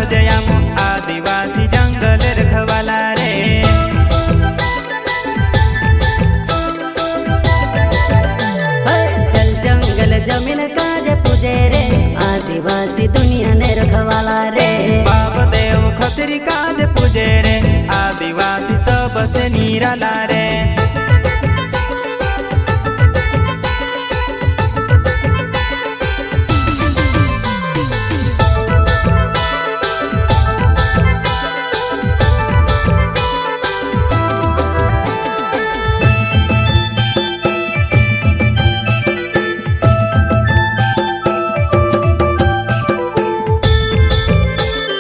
सहजयामो आदिवासी जंगल रखवाला रे। चल जंगल जमीन काजे पूजे रे आदिवासी दुनिया ने रखवाला रे। बाप देव खतरी काज पूजे रे आदिवासी सबसे निराला रे।